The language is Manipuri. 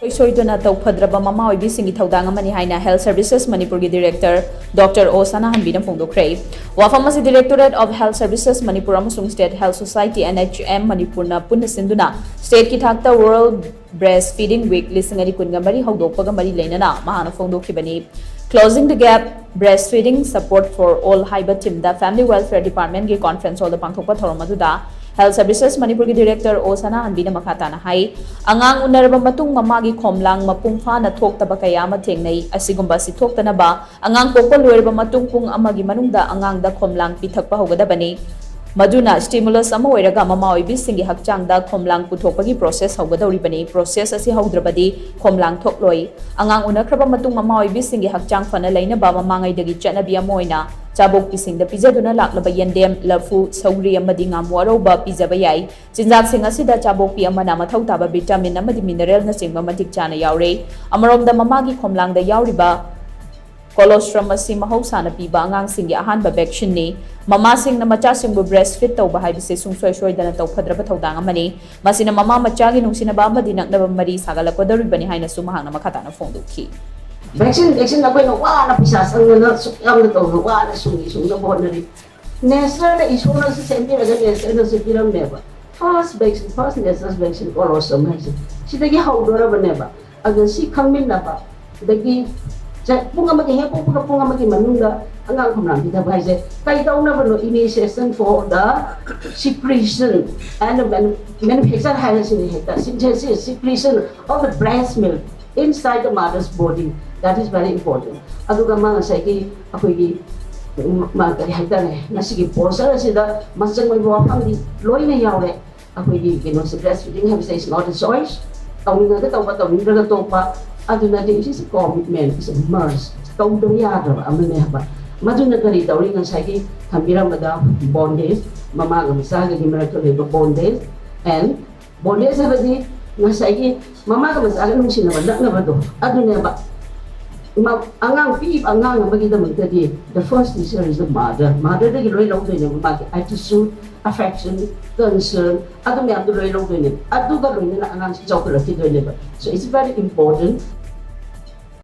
Sungsoi Soidana Touphadraba Mama Oibi Singi Thoudang Amani haina Health Services Manipur Director Dr O Sanahanbi phongdokkhre. Wafamasi Directorate of Health Services Manipur amasung State Health Society NHM Manipur na punna sinduna State ki thakta World Breastfeeding Week lisingari kungamari hawdokpaga mari leinana mahana phongdokhibani. Closing the gap, breastfeeding support for all Haiba team the Family Welfare Department ki conference hall the pangthokpa thoromaduda Health Services Manipur ki Director O Sanahanbi na makatana hai angang unaraba matung mamagi khomlang mapungfa na thoktaba kaya mathengnai asigumba si thoktanaba angang pokpa loiraba matung pung amagi manungda angang da khomlang pithakpa hogadabani maduna stimulus ama oiraga mama oibi singi hakchangda khomlang puthokpagi process hogadoribani process asi haudrabadi khomlang thokloi angang unakraba matung mama oibi singi hakchang fana lainaba mamangai dagi chanabi amoina Chabok pising da pizza duna laklaba yandem lafu sauri amadi ngamu aroba pizza bayai jinjak sing asida chabok pi amana mathau taba vitamin amadi mineral na singba matik chana yaure amarom da mamagi khomlang da yauriba colostrum asi mahausa na piba angang singi ahanba vaccine ni mama sing na macha singbu breastfeed tauba haibasi Sungsoi Soidana Touphadraba Thoudang Amani masina mama machagi nungsina ba amadi naknaba mari sagalakwadoribani haina sumahang na makatana phongdokhi Vaccine na no na pisa sang na sukam na to na sungi na bon na ri nesa na isu na sa semi na nesa na sa piram neba first nesa vaccine ko rosa mai si dagi haudora ba neba agan si khangmin na ba dagi punga magi he punga magi manunga angang khomlang kita bai je kai daw na ba no initiation for the secretion and manufacture hygiene heta synthesis secretion of the breast milk inside the mother's body. That is very important. Aduga mga saiki ako'y magkari hagdane na sige posa sida masang may buwapang di loy na yaure ako'y gino sa breastfeeding Haibasi is not a choice. Tawin nga tawpa tawin nga topa adu na din is a commitment is a must. Tawdong yada amane ba. Madu na kari tawin nga saiki kambira mada bondage mamaga masaga di marato lebo bondage and bondage habadi nga saiki mamaga masaga nung sinabada na ba do adu na ba angang pi angang magida magtadi the first teacher is the mother de loi long de mag attitude affection concern adu me adu loi long de adu ga loi na angang si chocolate de ba so it's very important